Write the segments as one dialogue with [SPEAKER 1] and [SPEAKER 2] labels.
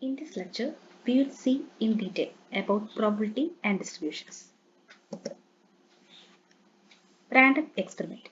[SPEAKER 1] In this lecture, we will see in detail about probability and distributions. Random experiment.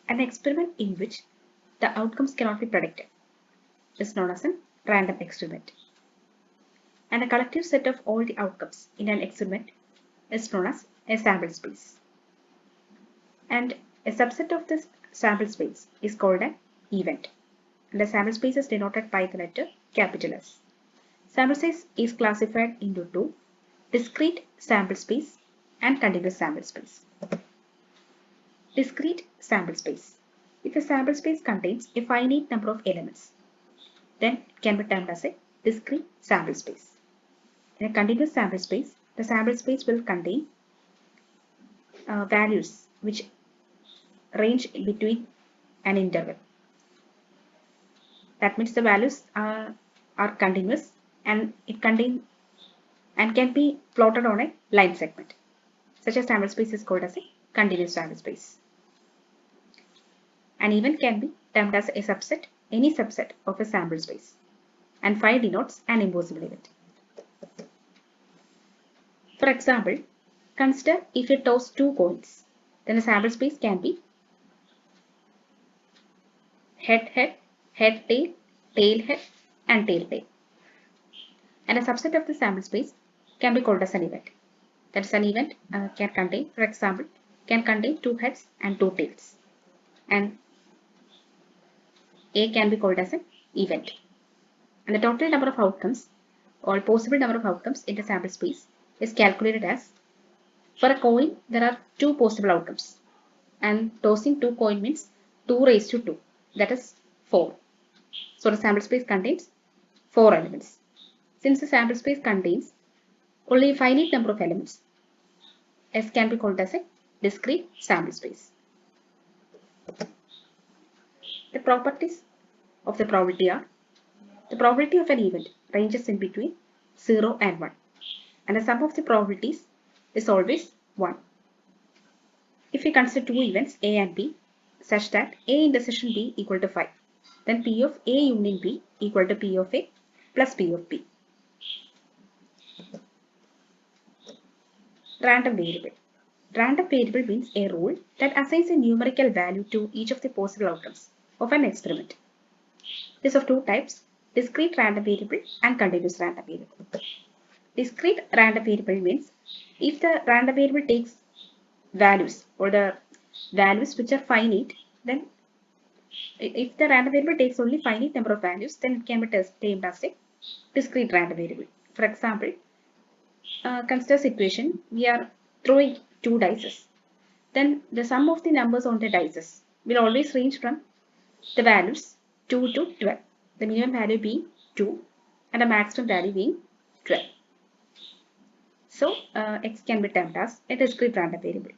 [SPEAKER 1] An experiment in which the outcomes cannot be predicted is known as a random experiment. And a collective set of all the outcomes in an experiment is known as a sample space. And a subset of this sample space is called an event. And the sample space is denoted by the letter capital S. Sample size is classified into two: discrete sample space and continuous sample space. Discrete sample space. If a sample space contains a finite number of elements, then it can be termed as a discrete sample space. In a continuous sample space, the sample space will contain values which range between an interval. That means the values are continuous and it contain and can be plotted on a line segment. Such a sample space is called as a continuous sample space. An event can be termed as a subset, any subset of a sample space, and phi denotes an impossible event. For example, consider if you toss two coins, then the sample space can be head head, head tail, tail head, and tail tail. And a subset of the sample space can be called as an event. That is, an event can contain, for example, can contain two heads and two tails. And A can be called as an event. And the total number of outcomes or possible number of outcomes in the sample space is calculated as, for a coin there are two possible outcomes, and tossing two coin means 2 raised to 2, that is 4. So the sample space contains 4 elements. Since the sample space contains only a finite number of elements, S can be called as a discrete sample space. The properties of the probability are: the probability of an event ranges in between 0 and 1, and the sum of the probabilities is always 1. If we consider two events A and B such that A intersection B equal to 5, then P of A union B equal to P of A plus P of B. Random variable. Random variable means a rule that assigns a numerical value to each of the possible outcomes of an experiment. It is of two types: discrete random variable and continuous random variable. Discrete random variable means if the random variable takes values or the values which are finite, then if the random variable takes only finite number of values, then it can be termed as a discrete random variable. For example, consider a situation: we are throwing two dice. Then the sum of the numbers on the dice will always range from the values 2 to 12. The minimum value being 2 and the maximum value being 12. So X can be termed as a discrete random variable.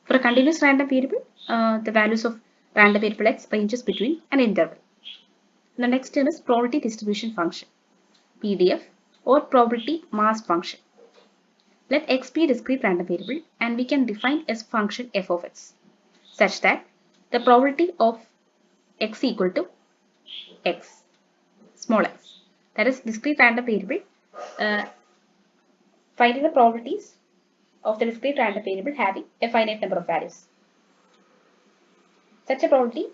[SPEAKER 1] For a continuous random variable, the values of random variable X ranges between an interval. The next term is probability distribution function, PDF, or probability mass function. Let X be a discrete random variable and we can define a function f of x such that the probability of x equal to x, small x. That is discrete random variable. Finding the probabilities of the discrete random variable having a finite number of values. Such a probability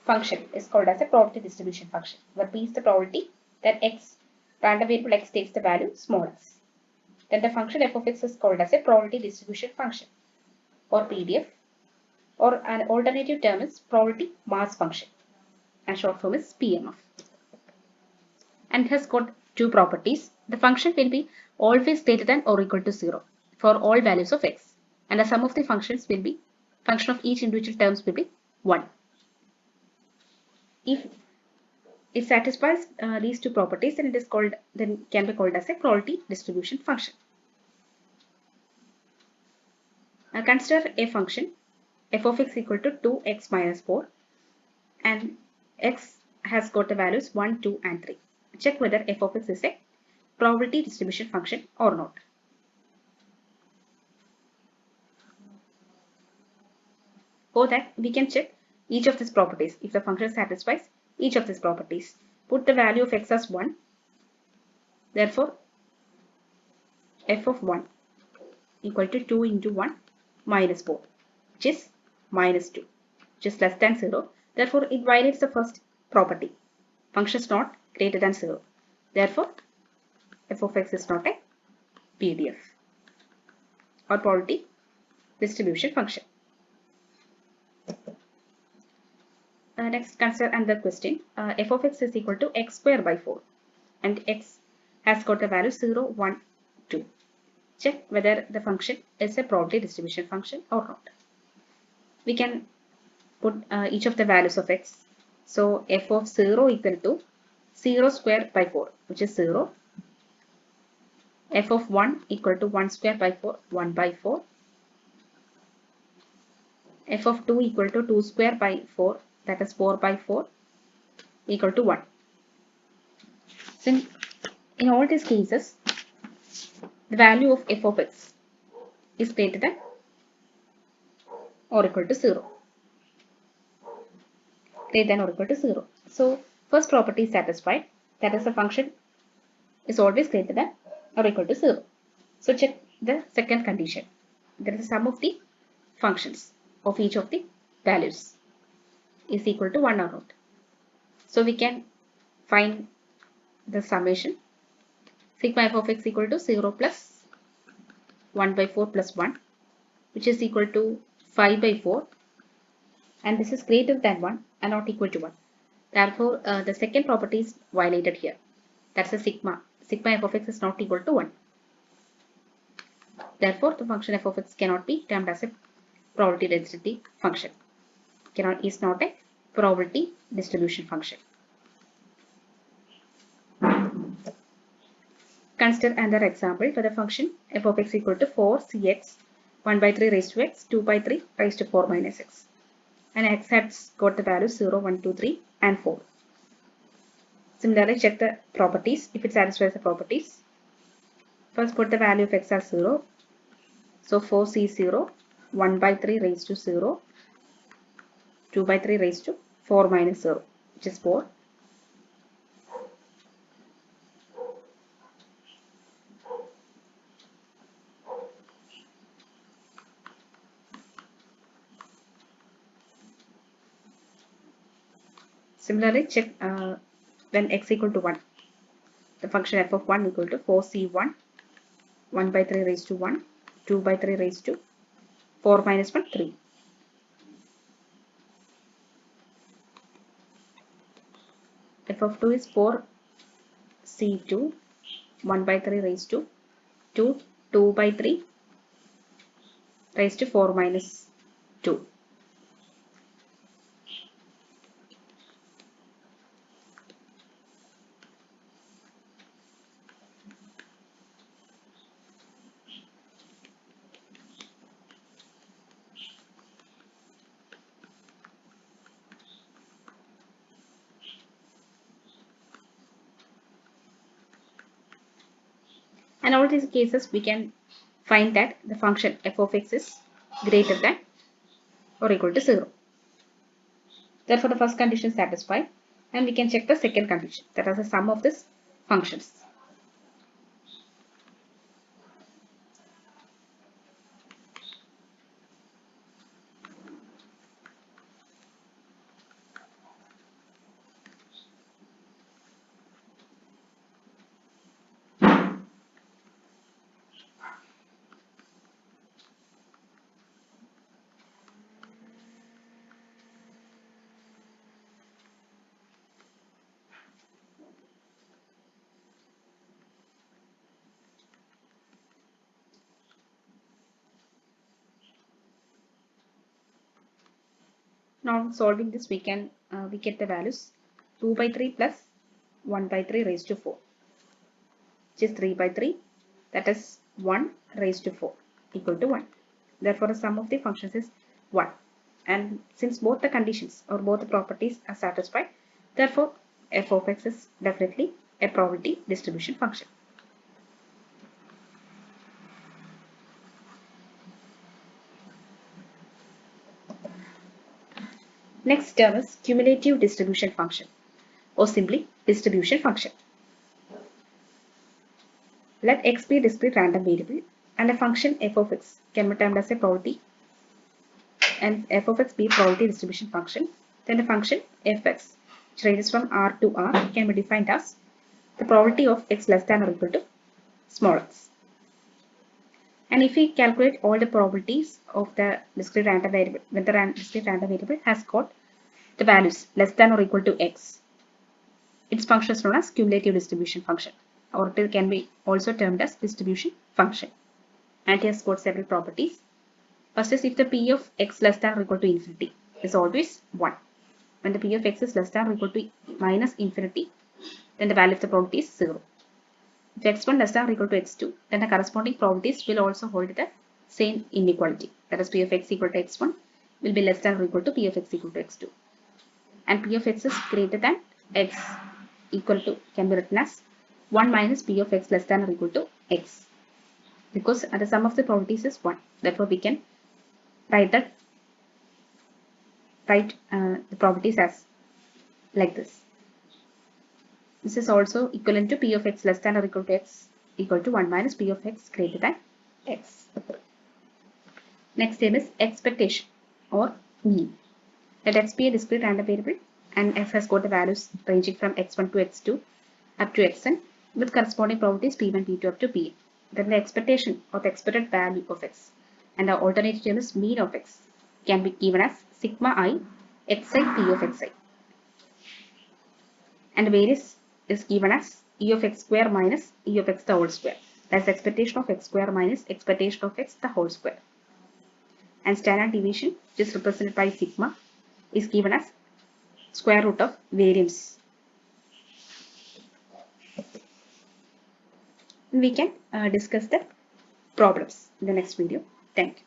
[SPEAKER 1] function is called as a probability distribution function, where P is the probability that x, random variable x, takes the value small x. Then the function f of x is called as a probability distribution function, or PDF, or an alternative term is probability mass function, and short form is PMF. And it has got two properties. The function will be always greater than or equal to 0 for all values of x, and the sum of the functions will be, function of each individual terms will be 1. If it satisfies these two properties, then can be called as a probability distribution function. Now consider a function f of x equal to 2x minus 4, and x has got the values 1, 2, and 3. Check whether f of x is a probability distribution function or not. For that, we can check each of these properties. If the function satisfies each of these properties, put the value of x as 1. Therefore, f of 1 equal to 2 into 1 minus 4, which is minus 2, which is less than 0. Therefore, it violates the first property. Function is not greater than 0. Therefore, f of x is not a PDF or probability distribution function. Next, consider another question. F of x is equal to x square by 4 and x has got the value 0, 1, 2. Check whether the function is a probability distribution function or not. We can put each of the values of x. So f of 0 equal to 0 square by 4, which is 0. F of 1 equal to 1 square by 4, 1 by 4. F of 2 equal to 2 square by 4, that is 4 by 4, equal to 1. Since in all these cases, the value of f of x is greater than or equal to 0. Greater than or equal to 0. So, first property is satisfied, that is the function is always greater than or equal to 0. So, check the second condition. That is the sum of the functions of each of the values is equal to 1 or not. So, we can find the summation. Sigma f of x equal to 0 plus 1 by 4 plus 1, which is equal to 5 by 4, and this is greater than 1 and not equal to 1. Therefore, the second property is violated here. That's a sigma. Sigma f of x is not equal to 1. Therefore, the function f of x cannot be termed as a probability density function. Is not a probability distribution function. Consider another example for the function f of x equal to 4 cx 1 by 3 raised to x 2 by 3 raised to 4 minus x. And x has got the values 0, 1, 2, 3 and 4. Similarly, check the properties if it satisfies the properties. First, put the value of x as 0. So 4c0, 1 by 3 raised to 0, 2 by 3 raised to 4 minus 0, which is 4. Similarly, check when x equal to 1. The function f of 1 equal to 4c1, 1 by 3 raised to 1, 2 by 3 raised to 4 minus 1, 3. F of 2 is 4c2, 1 by 3 raised to 2, 2 by 3 raised to 4 minus 2. In all these cases, we can find that the function f of x is greater than or equal to 0. Therefore, the first condition is satisfied, and we can check the second condition, that is the sum of these functions. Now solving this, we get the values 2 by 3 plus 1 by 3 raised to 4, which is 3 by 3, that is 1 raised to 4 equal to 1. Therefore, the sum of the functions is 1. And since both the conditions or both the properties are satisfied, therefore f of x is definitely a probability distribution function. Next term is cumulative distribution function, or simply distribution function. Let x be a discrete random variable and a function f of x can be termed as a probability, and f of x be a probability distribution function. Then the function fx, which ranges from R to R, can be defined as the probability of x less than or equal to small x. And if we calculate all the probabilities of the discrete random variable, when the discrete random variable has got the values less than or equal to x, its function is known as cumulative distribution function, or it can be also termed as distribution function. And it has got several properties. First is if the p of x less than or equal to infinity is always 1. When the p of x is less than or equal to minus infinity, then the value of the probability is 0. If x1 less than or equal to x2, then the corresponding probabilities will also hold the same inequality. That is p of x equal to x1 will be less than or equal to p of x equal to x2. And p of x is greater than x equal to can be written as 1 minus p of x less than or equal to x, because the sum of the probabilities is 1. Therefore, we can write the probabilities as like this. This is also equivalent to p of x less than or equal to x equal to 1 minus p of x greater than x. Next term is expectation or mean. Let x be a discrete random variable and f has got the values ranging from x1 to x2 up to xn with corresponding probabilities p1, p2 up to pn. Then the expectation or the expected value of x and the alternative term is mean of x can be given as sigma I xi p of xi. And the variance is given as e of x square minus e of x the whole square. That's expectation of x square minus expectation of x the whole square. And standard deviation, which is represented by sigma, is given as square root of variance. We can discuss the problems in the next video. Thank you.